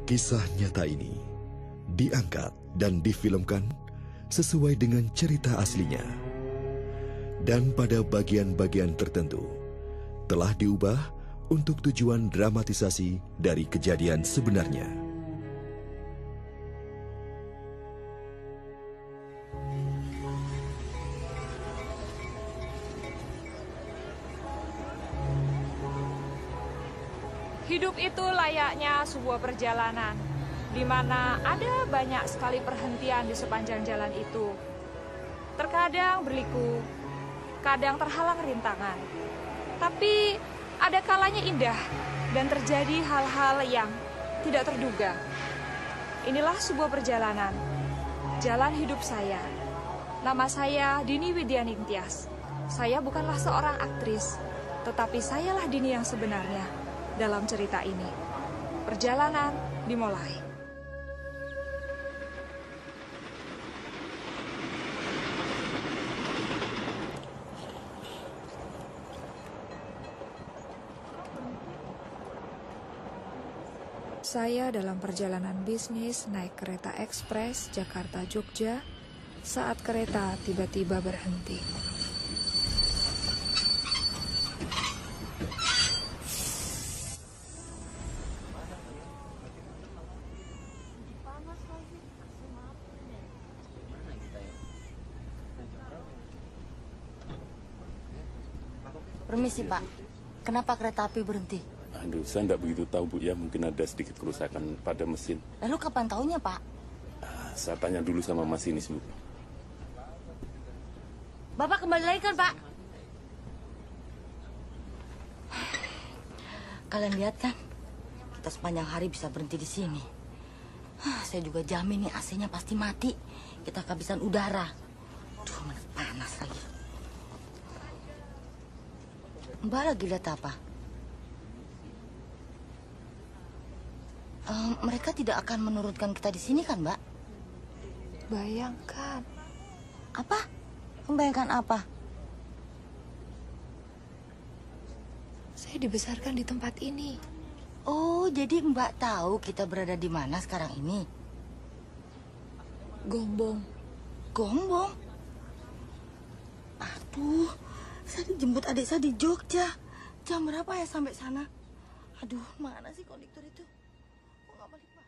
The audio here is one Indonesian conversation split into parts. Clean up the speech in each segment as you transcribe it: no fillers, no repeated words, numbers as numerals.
Kisah nyata ini diangkat dan difilmkan sesuai dengan cerita aslinya. Dan pada bagian-bagian tertentu telah diubah untuk tujuan dramatisasi dari kejadian sebenarnya. Hidup itu layaknya sebuah perjalanan, di mana ada banyak sekali perhentian di sepanjang jalan itu. Terkadang berliku, kadang terhalang rintangan. Tapi ada kalanya indah dan terjadi hal-hal yang tidak terduga. Inilah sebuah perjalanan, jalan hidup saya. Nama saya Dini Widyaningtyas. Saya bukanlah seorang aktris, tetapi sayalah Dini yang sebenarnya. Dalam cerita ini, perjalanan dimulai. Saya dalam perjalanan bisnis naik kereta ekspres Jakarta-Jogja saat kereta tiba-tiba berhenti. Permisi Pak, kenapa kereta api berhenti? Aduh, saya nggak begitu tahu Bu ya, mungkin ada sedikit kerusakan pada mesin. Lalu kapan tahunya Pak? Saya tanya dulu sama masinis Bu. Bapak kembali lagi kan Pak? Kalian lihat kan, kita sepanjang hari bisa berhenti di sini. Saya juga jamin nih AC-nya pasti mati. Kita kehabisan udara. Duh, mana panas lagi. Mbak lagi lihat apa? Mereka tidak akan menurunkan kita di sini kan, Mbak? Bayangkan. Apa? Membayangkan apa? Saya dibesarkan di tempat ini. Oh, jadi Mbak tahu kita berada di mana sekarang ini? Gombong. Gombong? Aduh, saya dijemput adik saya di Jogja. Jam berapa ya sampai sana? Aduh, mana sih konduktor itu? Kok nggak balik, Pak?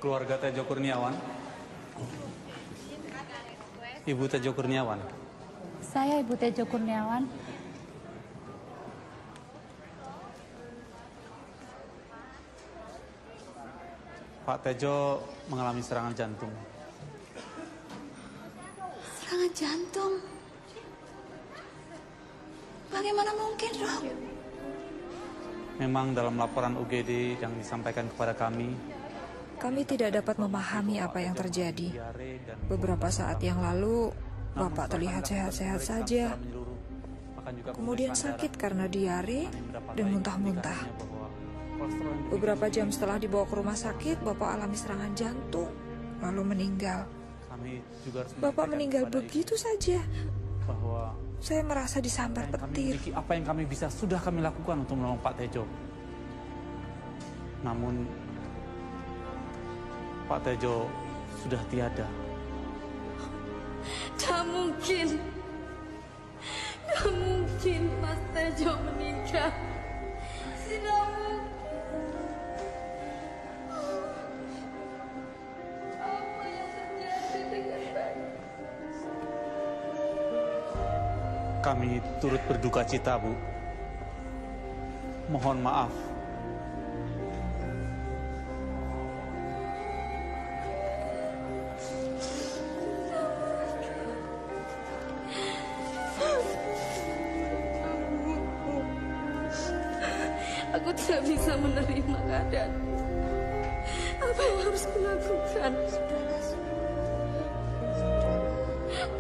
Keluarga Tejo Kurniawan. Ibu Tejo Kurniawan. Saya Ibu Tejo Kurniawan. Pak Tejo mengalami serangan jantung. serangan jantung. Bagaimana mungkin, Dok? Memang dalam laporan UGD yang disampaikan kepada kami tidak dapat memahami apa yang terjadi. Beberapa saat yang lalu, Bapak terlihat sehat-sehat saja. Kemudian sakit karena diare dan muntah-muntah. Beberapa jam setelah dibawa ke rumah sakit, Bapak alami serangan jantung, lalu meninggal. Bapak meninggal begitu saja. bahwa Saya merasa disambar petir. apa yang kami bisa sudah kami lakukan untuk menolong Pak Tejo. Namun Pak Tejo sudah tiada. Tak mungkin. Tak mungkin Mas Tejo meninggal. Tidak mungkin. Apa yang terjadi dengan saya? Kami turut berduka cita, Bu. Mohon maaf. Aku tidak bisa menerima keadaan. Apa yang harus kulakukan?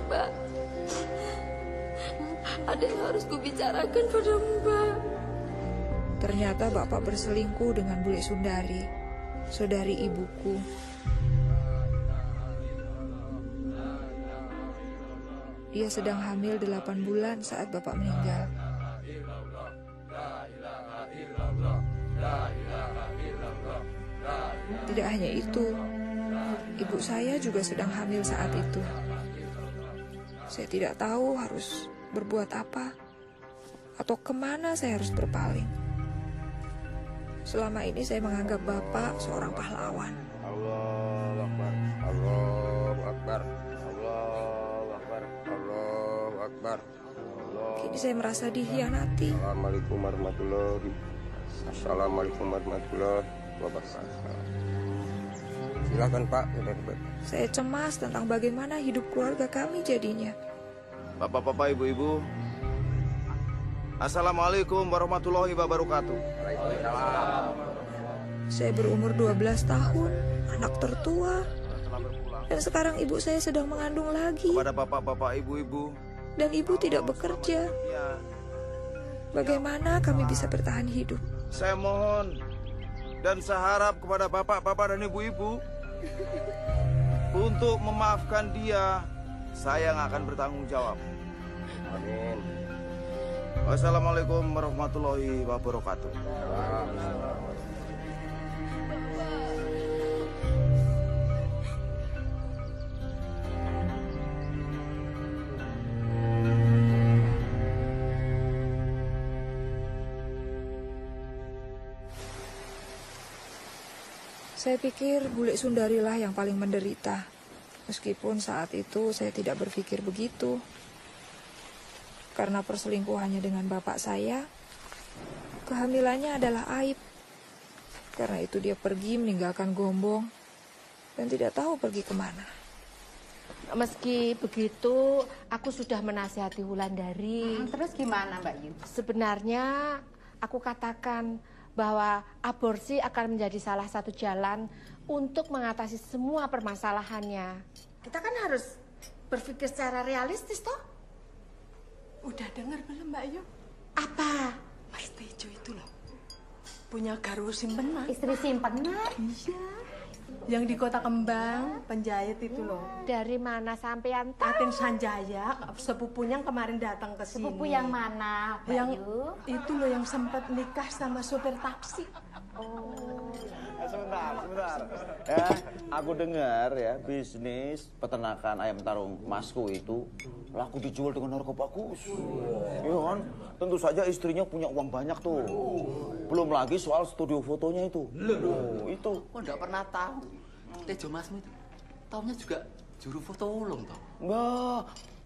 Mbak, ada yang harus kubicarakan padamu, Mbak. Ternyata Bapak berselingkuh dengan Bule Sundari, saudari ibuku. Dia sedang hamil 8 bulan saat Bapak meninggal. Tidak hanya itu, ibu saya juga sedang hamil saat itu. Saya tidak tahu harus berbuat apa atau kemana saya harus berpaling. Selama ini saya menganggap Bapak seorang pahlawan. Allahu Akbar, Allahu Akbar, Allahu Akbar, Allahu Akbar. Kini saya merasa dikhianati. Assalamualaikum warahmatullahi wabarakatuh. Silakan Pak. Saya cemas tentang bagaimana hidup keluarga kami jadinya. Bapak-bapak, ibu-ibu, Assalamualaikum warahmatullahi wabarakatuh. Saya berumur 12 tahun, anak tertua. Dan sekarang ibu saya sedang mengandung lagi. Kepada bapak-bapak, ibu-ibu, dan ibu tidak bekerja. Bagaimana kami bisa bertahan hidup? saya mohon dan saya harap kepada bapak-bapak dan ibu-ibu untuk memaafkan dia. Saya yang akan bertanggung jawab. Amin. Wassalamualaikum warahmatullahi wabarakatuh. Saya pikir Bule Sundarilah yang paling menderita. Meskipun saat itu saya tidak berpikir begitu. Karena perselingkuhannya dengan bapak saya, kehamilannya adalah aib. Karena itu dia pergi meninggalkan Gombong dan tidak tahu pergi kemana. Meski begitu, aku sudah menasihati Wulandari. Terus gimana Mbak Yu? Sebenarnya aku katakan bahwa aborsi akan menjadi salah satu jalan untuk mengatasi semua permasalahannya. Kita kan harus berpikir secara realistis toh. Udah dengar belum Mbak Yu? Apa? Mas Tejo itu loh punya garwo simpenan. Istri simpenan? Iya. Yang di Kota Kembang, penjahit itu loh. Dari mana sampean tahu? Atin Sanjaya, sepupunya yang kemarin datang ke sini. Sepupu yang mana, Mbak Yang Yu? itu loh yang sempat nikah sama sopir taksi. Oh. Sebentar. Ya, aku dengar ya bisnis peternakan ayam tarung Masku itu laku dijual dengan harga bagus. Iya kan? Tentu saja istrinya punya uang banyak tuh. Belum lagi soal studio fotonya itu. Itu. Kok enggak pernah tahu? Tejo Masmu itu taunya juga juru foto ulung toh. Mbak,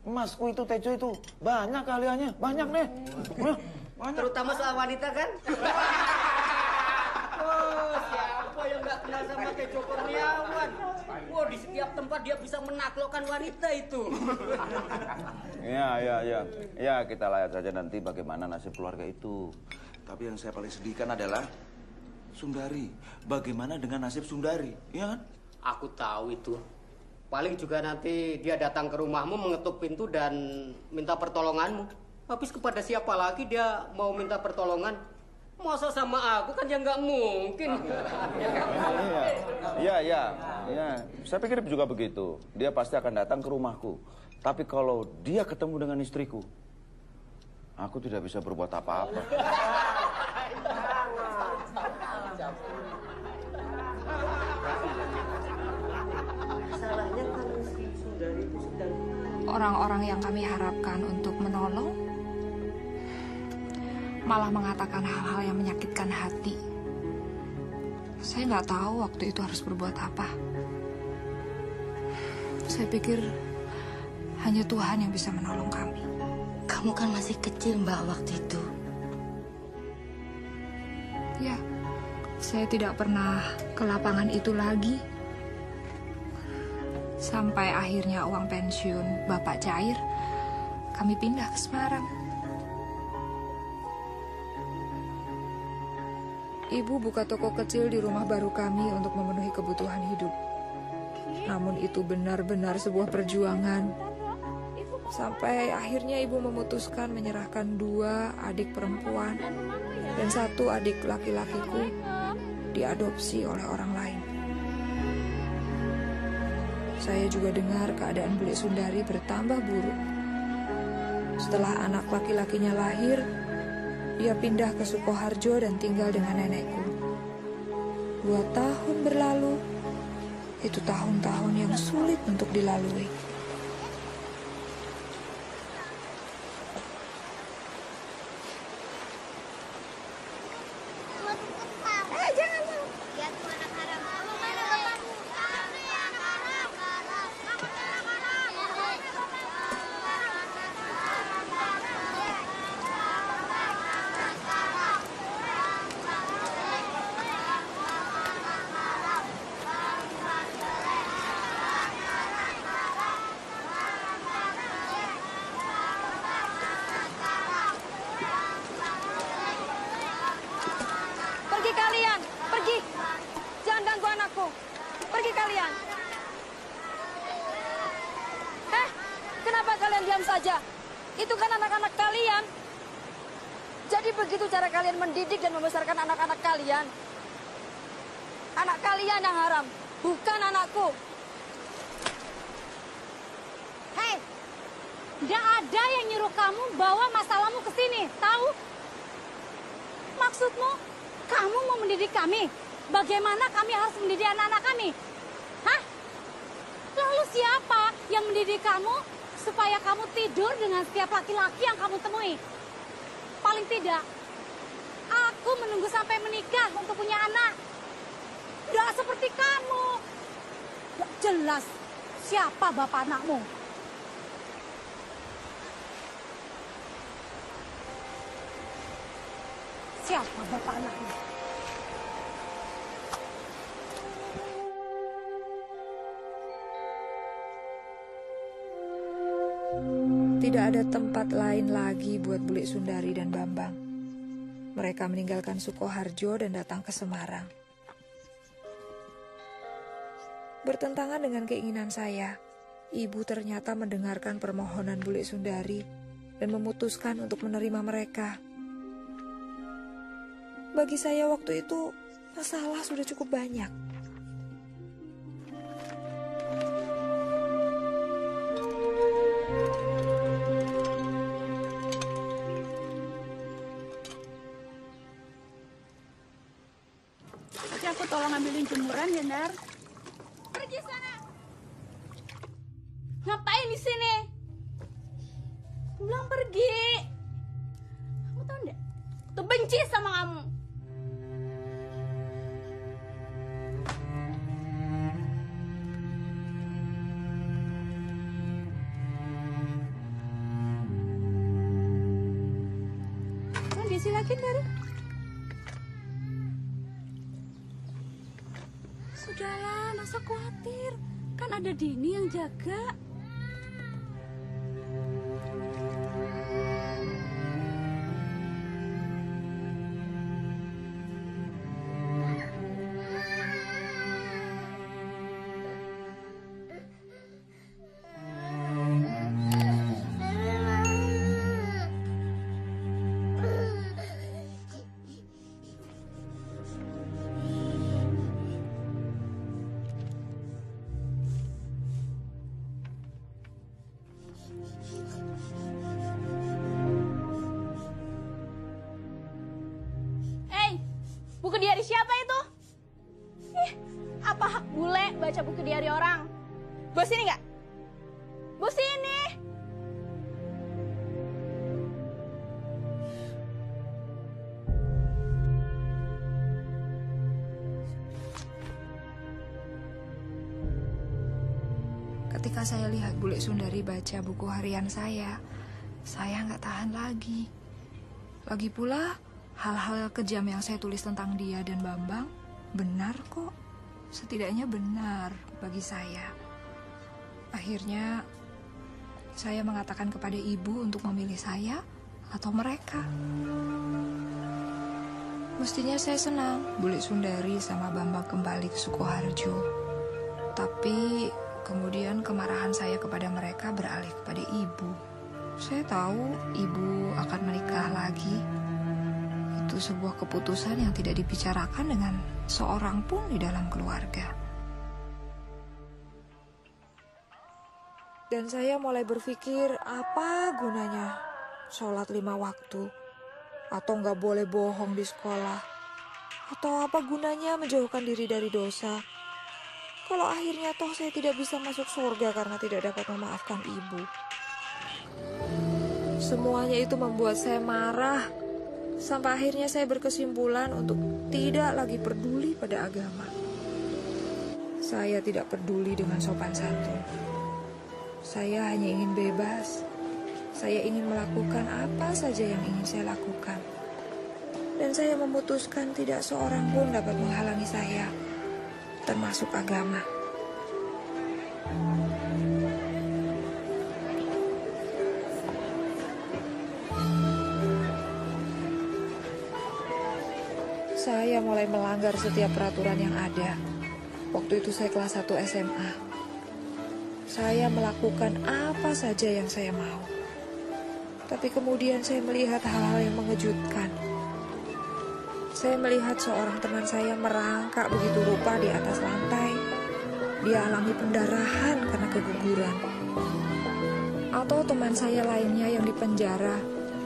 Masku itu Tejo itu banyak kaliannya, banyak deh. Banyak. Terutama soal wanita kan? Oh, siapa yang nggak kenal kalah sama Tejo Kurniawan. Wah, di setiap tempat dia bisa menaklukkan wanita itu. Ya, kita lihat saja nanti bagaimana nasib keluarga itu. Tapi yang saya paling sedihkan adalah Sundari. Bagaimana dengan nasib Sundari, ya kan? Aku tahu itu. Paling juga nanti dia datang ke rumahmu, mengetuk pintu dan minta pertolonganmu. Habis kepada siapa lagi dia mau minta pertolongan? Masa sama aku kan ya nggak mungkin. Iya. Saya pikir juga begitu. Dia pasti akan datang ke rumahku. Tapi kalau dia ketemu dengan istriku, aku tidak bisa berbuat apa-apa. Orang-orang yang kami harapkan untuk menolong malah mengatakan hal-hal yang menyakitkan hati. Saya nggak tahu waktu itu harus berbuat apa. Saya pikir hanya Tuhan yang bisa menolong kami. Kamu kan masih kecil, Mbak, waktu itu. Ya, saya tidak pernah ke lapangan itu lagi. Sampai akhirnya uang pensiun Bapak cair, kami pindah ke Semarang. Ibu buka toko kecil di rumah baru kami untuk memenuhi kebutuhan hidup. Namun itu benar-benar sebuah perjuangan. Sampai akhirnya ibu memutuskan menyerahkan 2 adik perempuan dan 1 adik laki-lakiku diadopsi oleh orang lain. Saya juga dengar keadaan Bulik Sundari bertambah buruk. Setelah anak laki-lakinya lahir, dia pindah ke Sukoharjo dan tinggal dengan nenekku. 2 tahun berlalu, itu tahun-tahun yang sulit untuk dilalui. Pergi kalian. Kenapa kalian diam saja? Itu kan anak-anak kalian. Jadi begitu cara kalian mendidik dan membesarkan anak-anak kalian. Anak kalian yang haram, bukan anakku. Hei, nggak ada yang nyuruh kamu bawa masalahmu ke sini, tahu? Maksudmu, kamu mau mendidik kami? Bagaimana kami harus mendidik anak-anak kami? Hah? Lalu siapa yang mendidik kamu supaya kamu tidur dengan setiap laki-laki yang kamu temui? Paling tidak, aku menunggu sampai menikah untuk punya anak. Nggak seperti kamu. Nggak jelas siapa bapak anakmu. Siapa bapak anakmu? Tidak ada tempat lain lagi buat Bulik Sundari dan Bambang. Mereka meninggalkan Sukoharjo dan datang ke Semarang. Bertentangan dengan keinginan saya, ibu ternyata mendengarkan permohonan Bulik Sundari dan memutuskan untuk menerima mereka. Bagi saya waktu itu, masalah sudah cukup banyak. Aku tolong ambilin jemuran ya, Nar. Pergi sana. Ngapain di sini? Bilang pergi. Kamu tahu enggak? Tuh benci sama kamu. Silakan, Nar. khawatir. Kan ada Dini yang jaga. Buku diari siapa itu? Ih, apa hak bule baca buku diari orang? Bos ini nggak? Bos ini. Ketika saya lihat bule Sundari baca buku harian saya nggak tahan lagi. Lagi pula, hal-hal kejam yang saya tulis tentang dia dan Bambang benar kok. Setidaknya benar bagi saya. Akhirnya saya mengatakan kepada ibu untuk memilih saya atau mereka. Mestinya saya senang Bule Sundari sama Bambang kembali ke Sukoharjo. Tapi kemudian kemarahan saya kepada mereka beralih kepada ibu. Saya tahu ibu akan menikah lagi. Itu sebuah keputusan yang tidak dibicarakan dengan seorang pun di dalam keluarga. Dan saya mulai berpikir, apa gunanya sholat 5 waktu? Atau nggak boleh bohong di sekolah? Atau apa gunanya menjauhkan diri dari dosa? Kalau akhirnya toh saya tidak bisa masuk surga karena tidak dapat memaafkan ibu. Semuanya itu membuat saya marah. Sampai akhirnya saya berkesimpulan untuk tidak lagi peduli pada agama. Saya tidak peduli dengan sopan santun. Saya hanya ingin bebas. Saya ingin melakukan apa saja yang ingin saya lakukan. Dan saya memutuskan tidak seorang pun dapat menghalangi saya, termasuk agama. Saya mulai melanggar setiap peraturan yang ada. Waktu itu saya kelas 1 SMA. Saya melakukan apa saja yang saya mau. Tapi kemudian saya melihat hal-hal yang mengejutkan. Saya melihat seorang teman saya merangkak begitu rupa di atas lantai. Dia alami pendarahan karena keguguran. Atau teman saya lainnya yang dipenjara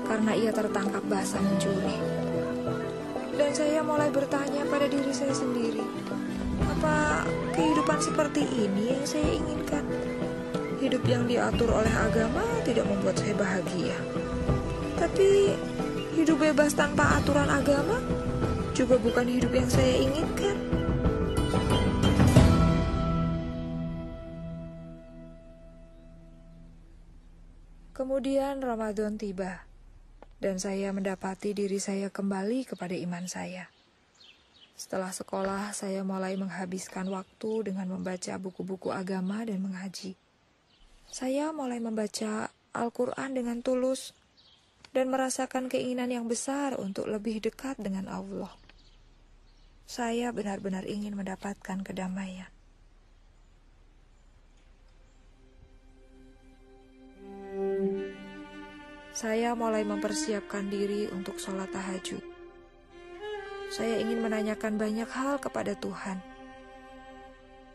karena ia tertangkap basah mencuri. Dan saya mulai bertanya pada diri saya sendiri, apa kehidupan seperti ini yang saya inginkan? Hidup yang diatur oleh agama tidak membuat saya bahagia. Tapi hidup bebas tanpa aturan agama juga bukan hidup yang saya inginkan. Kemudian Ramadan tiba. Dan saya mendapati diri saya kembali kepada iman saya. Setelah sekolah, saya mulai menghabiskan waktu dengan membaca buku-buku agama dan mengaji. Saya mulai membaca Al-Quran dengan tulus dan merasakan keinginan yang besar untuk lebih dekat dengan Allah. Saya benar-benar ingin mendapatkan kedamaian. Saya mulai mempersiapkan diri untuk sholat tahajud. Saya ingin menanyakan banyak hal kepada Tuhan.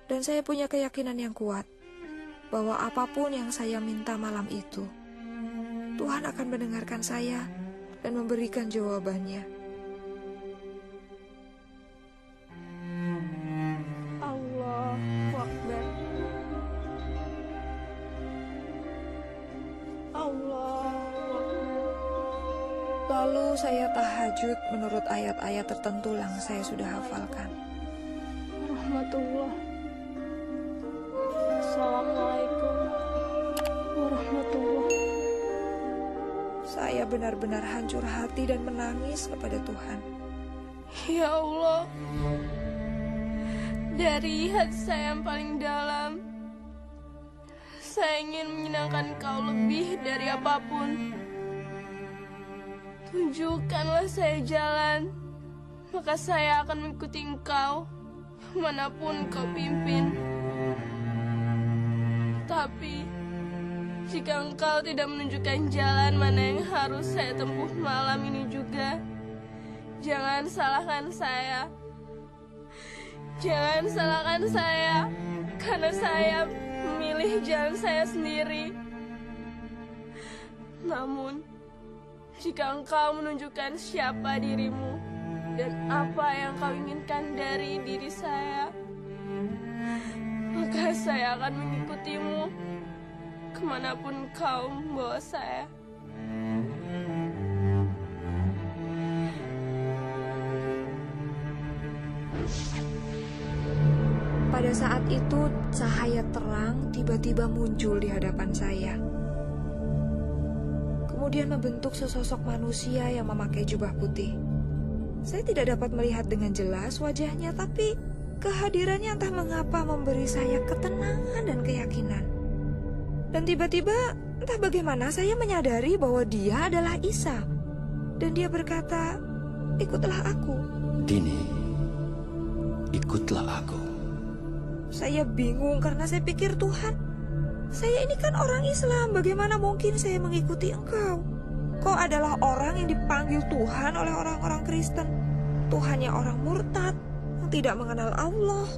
Dan saya punya keyakinan yang kuat bahwa apapun yang saya minta malam itu, Tuhan akan mendengarkan saya dan memberikan jawabannya. Allahu Akbar. Lalu saya tahajud menurut ayat-ayat tertentu yang saya sudah hafalkan. Rahmatullah. Assalamualaikum warahmatullah. Saya benar-benar hancur hati dan menangis kepada Tuhan. Ya Allah, Dari hati saya yang paling dalam, saya ingin menyenangkan Kau lebih dari apapun. Tunjukkanlah saya jalan, maka saya akan mengikuti Engkau manapun Kau pimpin. Tapi jika Engkau tidak menunjukkan jalan mana yang harus saya tempuh malam ini juga, jangan salahkan saya. Jangan salahkan saya, karena saya memilih jalan saya sendiri. Namun, jika Engkau menunjukkan siapa dirimu dan apa yang Kau inginkan dari diri saya, maka saya akan mengikutimu kemanapun Kau membawa saya. Pada saat itu, cahaya terang tiba-tiba muncul di hadapan saya. Kemudian membentuk sesosok manusia yang memakai jubah putih. Saya tidak dapat melihat dengan jelas wajahnya, tapi kehadirannya entah mengapa memberi saya ketenangan dan keyakinan. Dan tiba-tiba, entah bagaimana saya menyadari bahwa dia adalah Isa. Dan dia berkata, "Ikutlah aku." Dini, ikutlah aku. Saya bingung karena saya pikir, Tuhan, saya ini kan orang Islam, bagaimana mungkin saya mengikuti Engkau? Kau adalah orang yang dipanggil Tuhan oleh orang-orang Kristen. Tuhannya orang murtad yang tidak mengenal Allah.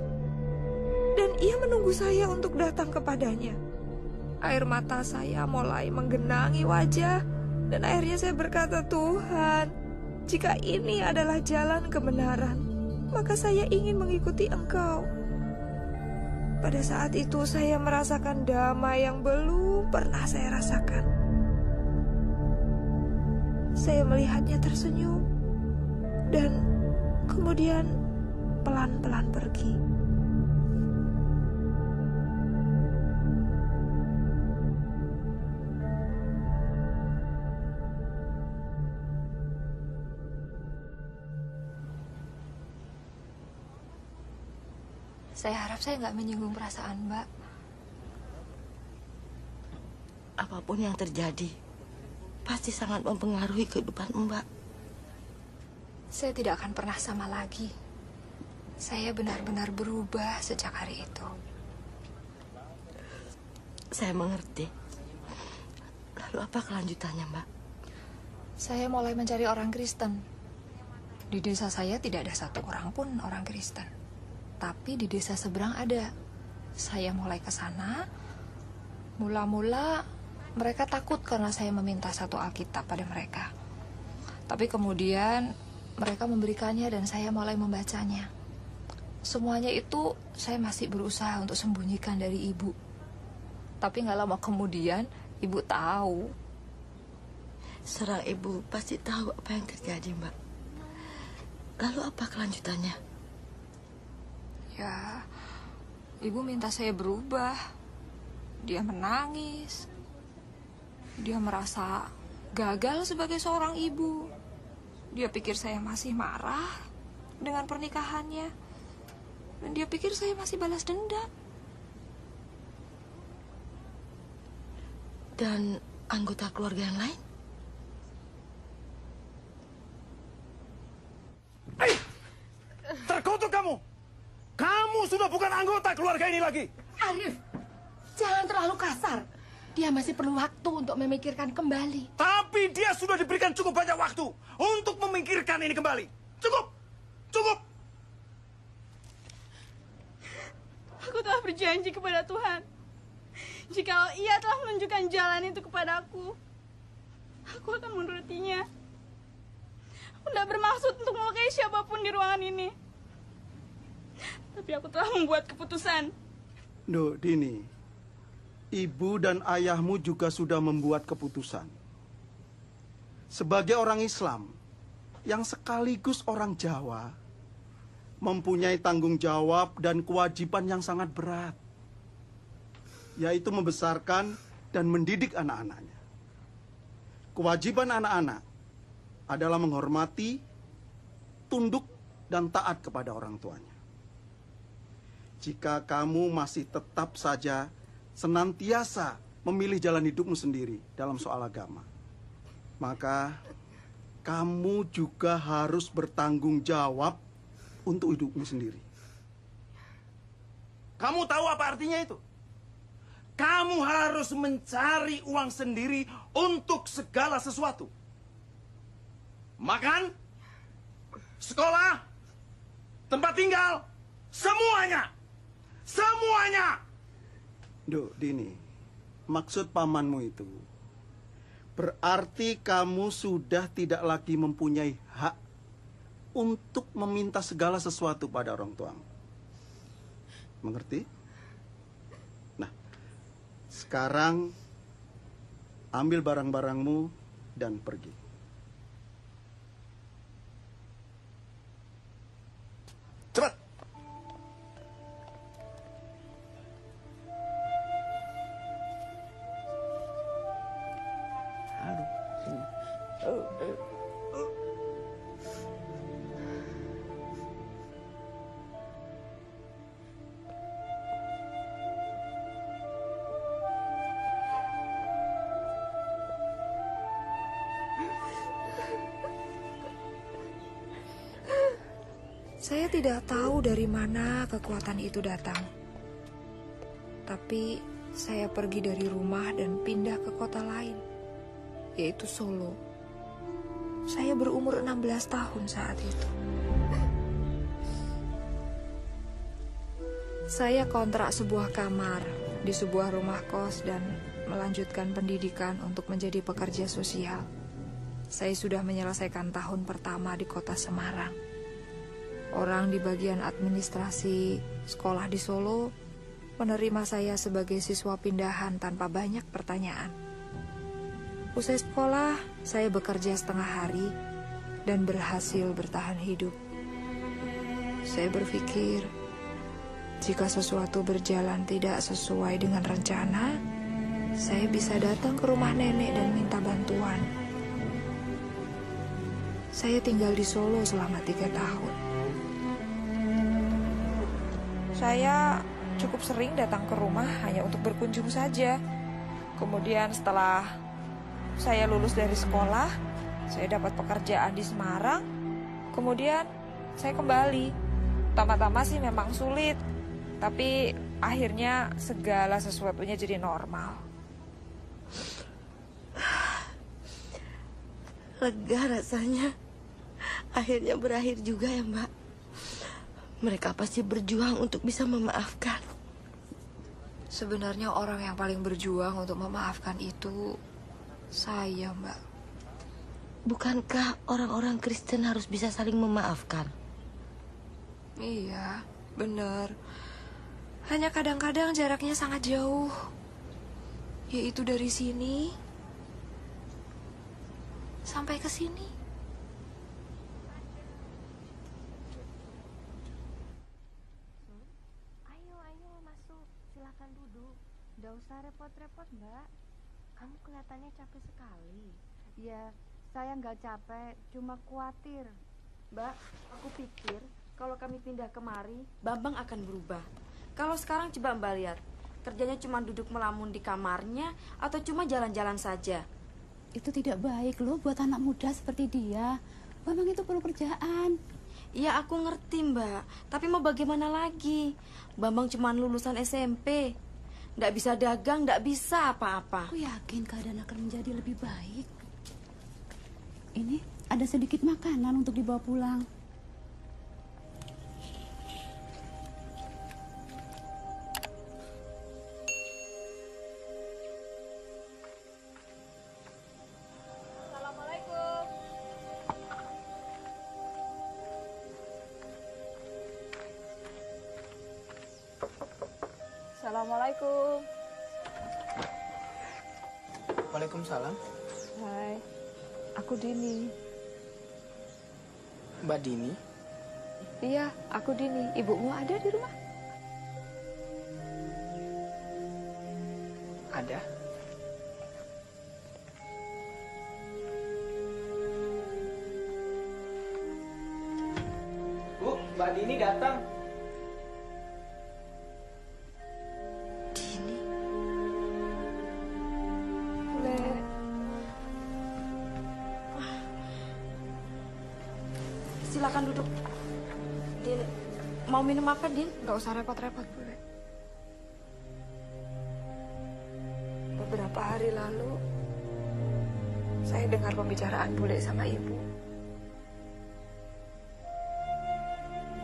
Dan ia menunggu saya untuk datang kepadanya. Air mata saya mulai menggenangi wajah, dan akhirnya saya berkata, "Tuhan, jika ini adalah jalan kebenaran, maka saya ingin mengikuti Engkau." Pada saat itu saya merasakan damai yang belum pernah saya rasakan. Saya melihatnya tersenyum dan kemudian pelan-pelan pergi. Saya harap saya nggak menyinggung perasaan Mbak. Apapun yang terjadi, pasti sangat mempengaruhi kehidupan Mbak. Saya tidak akan pernah sama lagi. Saya benar-benar berubah sejak hari itu. Saya mengerti. Lalu apa kelanjutannya, Mbak? Saya mulai mencari orang Kristen. Di desa saya tidak ada satu orang pun orang Kristen. Tapi di desa seberang ada. Saya mulai ke sana. Mula-mula mereka takut karena saya meminta satu Alkitab pada mereka. Tapi kemudian mereka memberikannya dan saya mulai membacanya. Semuanya itu saya masih berusaha untuk sembunyikan dari ibu. Tapi gak lama kemudian ibu tahu. Seorang ibu pasti tahu apa yang terjadi, Mbak. Lalu apa kelanjutannya? Ya, ibu minta saya berubah. Dia menangis. Dia merasa gagal sebagai seorang ibu. Dia pikir saya masih marah dengan pernikahannya. Dan dia pikir saya masih balas dendam. Dan anggota keluarga yang lain? Terkutuk kamu! Kamu sudah bukan anggota keluarga ini lagi! Arif, jangan terlalu kasar. Dia masih perlu waktu untuk memikirkan kembali. Tapi dia sudah diberikan cukup banyak waktu untuk memikirkan ini kembali. Cukup! Cukup! Aku telah berjanji kepada Tuhan. Jikalau Ia telah menunjukkan jalan itu kepadaku, aku akan menurutinya. Aku tidak bermaksud untuk melukai siapapun di ruangan ini. Tapi aku telah membuat keputusan. Nduk Dini, ibu dan ayahmu juga sudah membuat keputusan. Sebagai orang Islam yang sekaligus orang Jawa, mempunyai tanggung jawab dan kewajiban yang sangat berat, yaitu membesarkan dan mendidik anak-anaknya. Kewajiban anak-anak adalah menghormati, tunduk, dan taat kepada orang tuanya. jika kamu masih tetap saja senantiasa memilih jalan hidupmu sendiri dalam soal agama, maka kamu juga harus bertanggung jawab untuk hidupmu sendiri. Kamu tahu apa artinya itu? Kamu harus mencari uang sendiri untuk segala sesuatu. Makan, sekolah, tempat tinggal, semuanya. Semuanya. Duk, Dini, maksud pamanmu itu berarti kamu sudah tidak lagi mempunyai hak untuk meminta segala sesuatu pada orang tuamu. Mengerti? Nah, sekarang ambil barang-barangmu dan pergi. Cepat. Saya tidak tahu dari mana kekuatan itu datang. Tapi saya pergi dari rumah dan pindah ke kota lain, yaitu Solo. Saya berumur 16 tahun saat itu. Saya kontrak sebuah kamar di sebuah rumah kos dan melanjutkan pendidikan untuk menjadi pekerja sosial. Saya sudah menyelesaikan tahun pertama di kota Semarang. Orang di bagian administrasi sekolah di Solo menerima saya sebagai siswa pindahan tanpa banyak pertanyaan. Usai sekolah, saya bekerja setengah hari dan berhasil bertahan hidup. Saya berpikir, jika sesuatu berjalan tidak sesuai dengan rencana, saya bisa datang ke rumah nenek dan minta bantuan. Saya tinggal di Solo selama 3 tahun. Saya cukup sering datang ke rumah hanya untuk berkunjung saja. Kemudian setelah saya lulus dari sekolah, saya dapat pekerjaan di Semarang. Kemudian saya kembali. Pertama-tama sih memang sulit, tapi akhirnya segala sesuatunya jadi normal. Lega rasanya. Akhirnya berakhir juga ya, Mbak. Mereka pasti berjuang untuk bisa memaafkan. Sebenarnya orang yang paling berjuang untuk memaafkan itu saya, Mbak. Bukankah orang-orang Kristen harus bisa saling memaafkan? Iya, benar. Hanya kadang-kadang jaraknya sangat jauh. Yaitu dari sini sampai ke sini. Silakan duduk. Nggak usah repot-repot, Mbak. Kamu kelihatannya capek sekali. Ya, saya nggak capek, cuma khawatir. Mbak, aku pikir kalau kami pindah kemari, Bambang akan berubah. Kalau sekarang coba Mbak lihat, kerjanya cuma duduk melamun di kamarnya atau cuma jalan-jalan saja. Itu tidak baik loh buat anak muda seperti dia. Bambang itu perlu kerjaan. Iya, aku ngerti, Mbak. Tapi mau bagaimana lagi? Bambang cuma lulusan SMP. Nggak bisa dagang, nggak bisa apa-apa. Aku yakin keadaan akan menjadi lebih baik. Ini ada sedikit makanan untuk dibawa pulang. Assalamualaikum. Waalaikumsalam. Hai, aku Dini. Mbak Dini? Iya, aku Dini. Ibumu ada di rumah? Ada. Bu, Mbak Dini datang. Silakan duduk. Din, mau minum apa, Din? Gak usah repot-repot, Bule. Beberapa hari lalu, saya dengar pembicaraan Bule sama Ibu.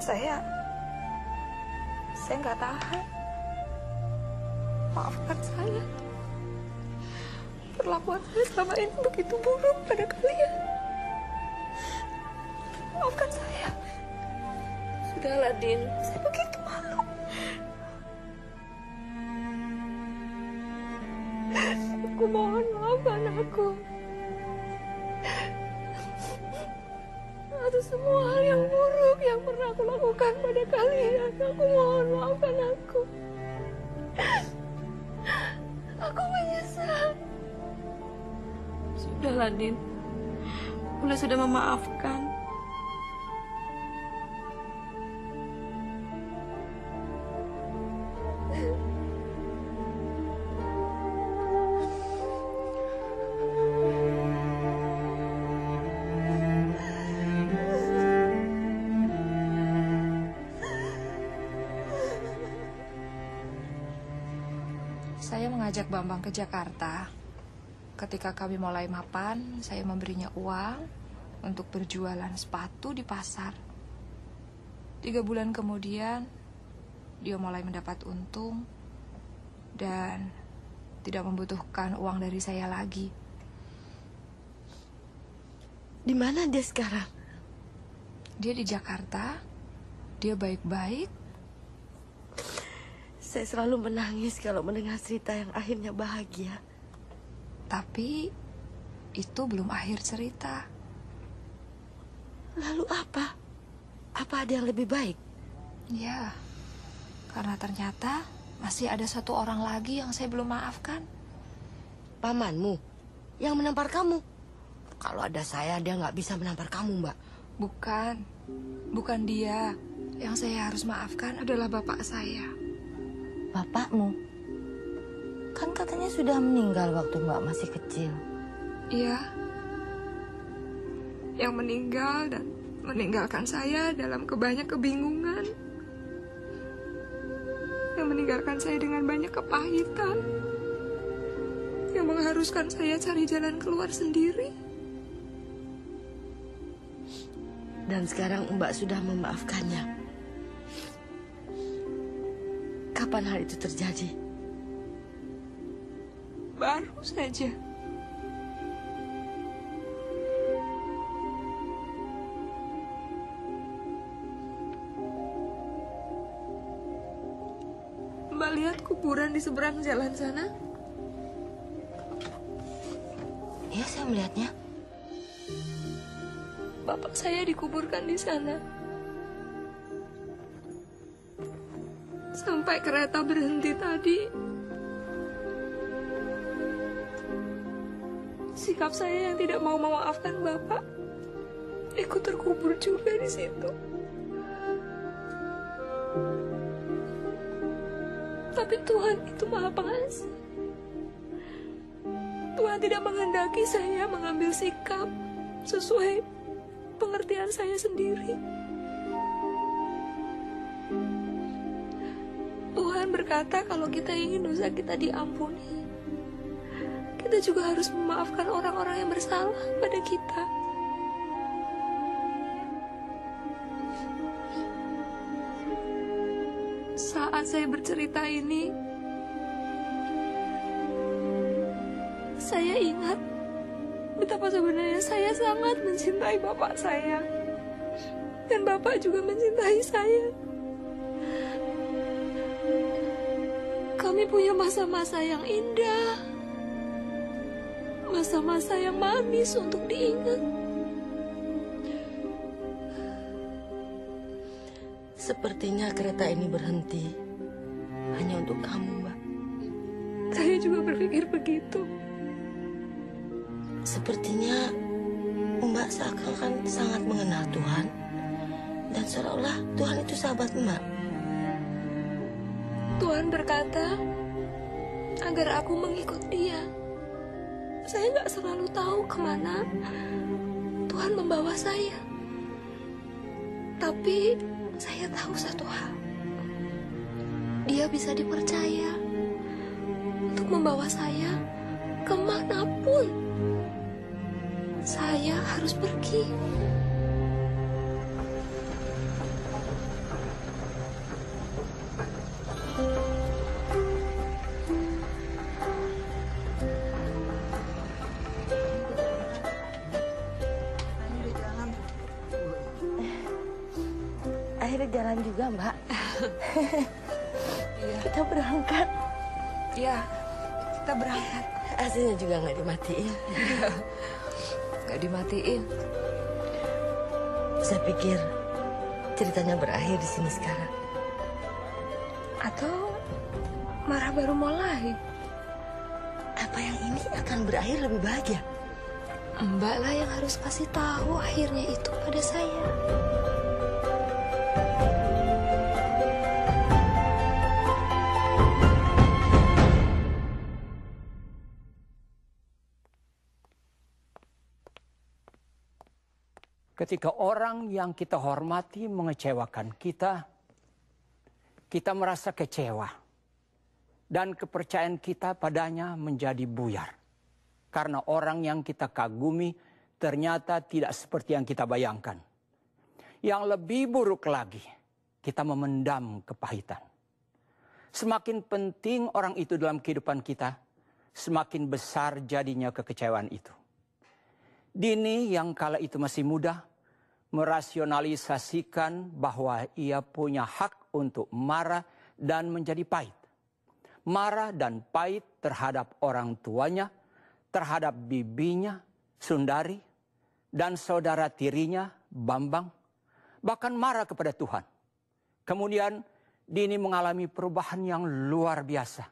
Saya nggak tahan. Maafkan saya. Perlakuan saya selama ini begitu buruk pada kalian. Maafkan saya. Sudahlah, Din. Saya begitu malu. Aku mohon maafkan aku. Atas semua hal yang buruk yang pernah aku lakukan pada kalian. Aku mohon maafkan aku. Aku menyesal. Sudahlah, Din. Bule sudah memaafkan. Saya mengajak Bambang ke Jakarta. Ketika kami mulai mapan, saya memberinya uang untuk berjualan sepatu di pasar. 3 bulan kemudian, dia mulai mendapat untung dan tidak membutuhkan uang dari saya lagi. Di mana dia sekarang? Dia di Jakarta. Dia baik-baik. Saya selalu menangis kalau mendengar cerita yang akhirnya bahagia. Tapi itu belum akhir cerita. Lalu apa? Apa ada yang lebih baik? Ya, karena ternyata masih ada 1 orang lagi yang saya belum maafkan. Pamanmu yang menampar kamu. Kalau ada saya, dia nggak bisa menampar kamu, Mbak. Bukan dia. Yang saya harus maafkan adalah bapak saya. Bapakmu? Kan katanya sudah meninggal waktu Mbak masih kecil. Iya. Yang meninggal dan meninggalkan saya dalam banyak kebingungan. Yang meninggalkan saya dengan banyak kepahitan. Yang mengharuskan saya cari jalan keluar sendiri. Dan sekarang Mbak sudah memaafkannya. Kapan hal itu terjadi? Baru saja. Mbak lihat kuburan di seberang jalan sana? Iya, saya melihatnya. Bapak saya dikuburkan di sana. Sampai kereta berhenti tadi, sikap saya yang tidak mau memaafkan Bapak ikut terkubur juga di situ. Tapi Tuhan itu Maha Pengasih. Tuhan tidak menghendaki saya mengambil sikap sesuai pengertian saya sendiri. Tuhan berkata kalau kita ingin dosa kita diampuni, kita juga harus memaafkan orang-orang yang bersalah pada kita. Saat saya bercerita ini, saya ingat betapa sebenarnya saya sangat mencintai bapak saya. Dan bapak juga mencintai saya. Kami punya masa-masa yang indah, masa-masa yang manis untuk diingat. Sepertinya kereta ini berhenti hanya untuk kamu, Mbak. Saya juga berpikir begitu. Sepertinya Mbak seakan-akan sangat mengenal Tuhan, dan seolah-olah Tuhan itu sahabat Mbak. Tuhan berkata agar aku mengikut Dia. Saya nggak selalu tahu kemana Tuhan membawa saya. Tapi saya tahu satu hal. Dia bisa dipercaya untuk membawa saya kemanapun saya harus pergi. Akhirnya jalan juga, Mbak. Kita berangkat. Iya, kita berangkat. AC-nya juga nggak dimatiin. Nggak dimatiin. Saya pikir ceritanya berakhir di sini sekarang. Atau marah baru mulai. Apa yang ini akan berakhir lebih bahagia? Mbak lah yang harus kasih tahu akhirnya itu pada saya. Ketika orang yang kita hormati mengecewakan kita, kita merasa kecewa. Dan kepercayaan kita padanya menjadi buyar. Karena orang yang kita kagumi ternyata tidak seperti yang kita bayangkan. Yang lebih buruk lagi, kita memendam kepahitan. Semakin penting orang itu dalam kehidupan kita, semakin besar jadinya kekecewaan itu. Dini yang kala itu masih muda, merasionalisasikan bahwa ia punya hak untuk marah dan menjadi pahit. Marah dan pahit terhadap orang tuanya, terhadap bibinya, Sundari, dan saudara tirinya, Bambang, bahkan marah kepada Tuhan. Kemudian Dini mengalami perubahan yang luar biasa.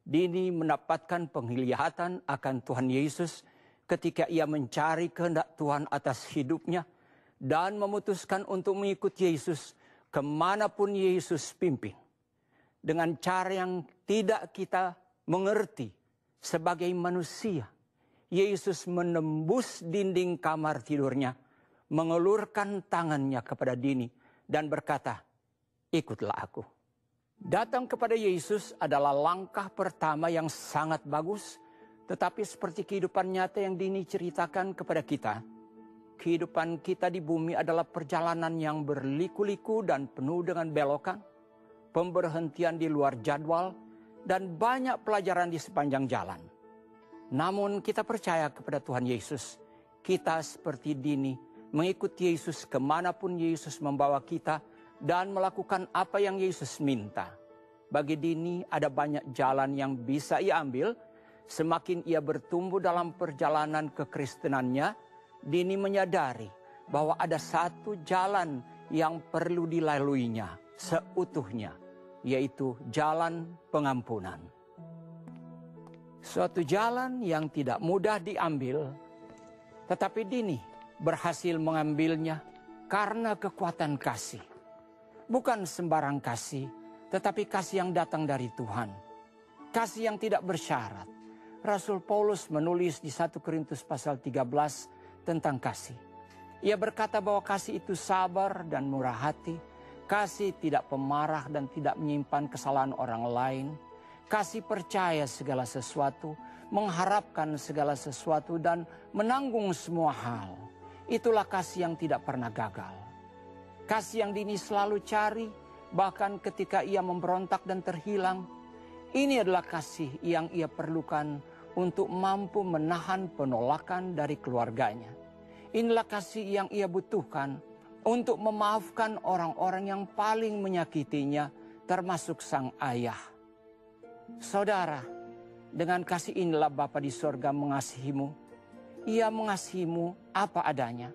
Dini mendapatkan penglihatan akan Tuhan Yesus ketika ia mencari kehendak Tuhan atas hidupnya, dan memutuskan untuk mengikuti Yesus kemanapun Yesus pimpin. Dengan cara yang tidak kita mengerti sebagai manusia, Yesus menembus dinding kamar tidurnya, mengelurkan tangannya kepada Dini dan berkata, "Ikutlah aku." Datang kepada Yesus adalah langkah pertama yang sangat bagus, tetapi seperti kehidupan nyata yang Dini ceritakan kepada kita, kehidupan kita di bumi adalah perjalanan yang berliku-liku dan penuh dengan belokan, pemberhentian di luar jadwal, dan banyak pelajaran di sepanjang jalan. Namun kita percaya kepada Tuhan Yesus. Kita seperti Dini mengikuti Yesus kemanapun Yesus membawa kita dan melakukan apa yang Yesus minta. Bagi Dini ada banyak jalan yang bisa ia ambil. Semakin ia bertumbuh dalam perjalanan kekristenannya, Dini menyadari bahwa ada satu jalan yang perlu dilaluinya seutuhnya, yaitu jalan pengampunan. Suatu jalan yang tidak mudah diambil, tetapi Dini berhasil mengambilnya karena kekuatan kasih. Bukan sembarang kasih, tetapi kasih yang datang dari Tuhan. Kasih yang tidak bersyarat. Rasul Paulus menulis di 1 Korintus pasal 13 tentang kasih. Ia berkata bahwa kasih itu sabar dan murah hati. Kasih tidak pemarah dan tidak menyimpan kesalahan orang lain. Kasih percaya segala sesuatu, mengharapkan segala sesuatu, dan menanggung semua hal. Itulah kasih yang tidak pernah gagal. Kasih yang Dini selalu cari, bahkan ketika ia memberontak dan terhilang. Ini adalah kasih yang ia perlukan untuk mampu menahan penolakan dari keluarganya. Inilah kasih yang ia butuhkan untuk memaafkan orang-orang yang paling menyakitinya, termasuk sang ayah. Saudara, dengan kasih inilah Bapa di sorga mengasihimu. Ia mengasihimu apa adanya.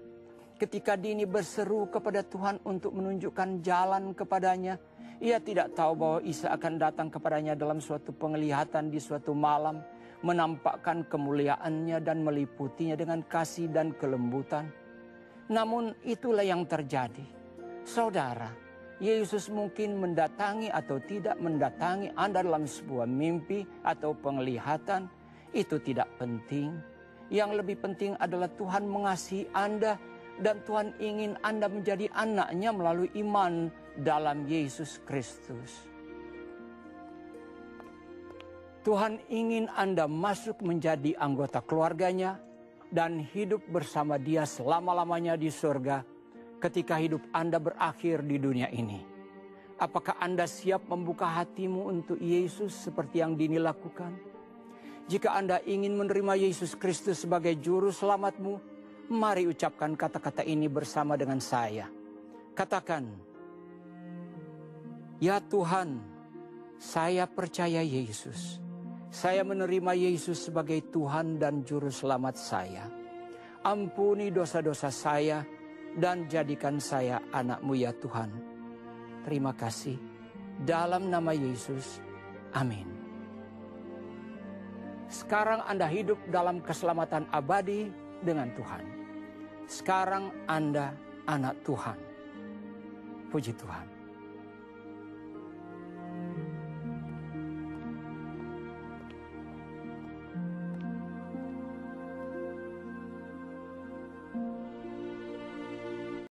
Ketika Dini berseru kepada Tuhan untuk menunjukkan jalan kepadanya, ia tidak tahu bahwa Isa akan datang kepadanya dalam suatu penglihatan di suatu malam, menampakkan kemuliaannya dan meliputinya dengan kasih dan kelembutan. Namun itulah yang terjadi. Saudara, Yesus mungkin mendatangi atau tidak mendatangi Anda dalam sebuah mimpi atau penglihatan, itu tidak penting. Yang lebih penting adalah Tuhan mengasihi Anda Dan Tuhan ingin Anda menjadi anaknya melalui iman dalam Yesus Kristus. Tuhan ingin Anda masuk menjadi anggota keluarganya dan hidup bersama Dia selama-lamanya di surga ketika hidup Anda berakhir di dunia ini. Apakah Anda siap membuka hatimu untuk Yesus seperti yang Dini lakukan? Jika Anda ingin menerima Yesus Kristus sebagai juru selamatmu, mari ucapkan kata-kata ini bersama dengan saya. Katakan, "Ya Tuhan, saya percaya Yesus. Saya menerima Yesus sebagai Tuhan dan Juru Selamat saya. Ampuni dosa-dosa saya dan jadikan saya anak-Mu ya Tuhan. Terima kasih. Dalam nama Yesus, amin." Sekarang Anda hidup dalam keselamatan abadi dengan Tuhan. Sekarang Anda anak Tuhan. Puji Tuhan.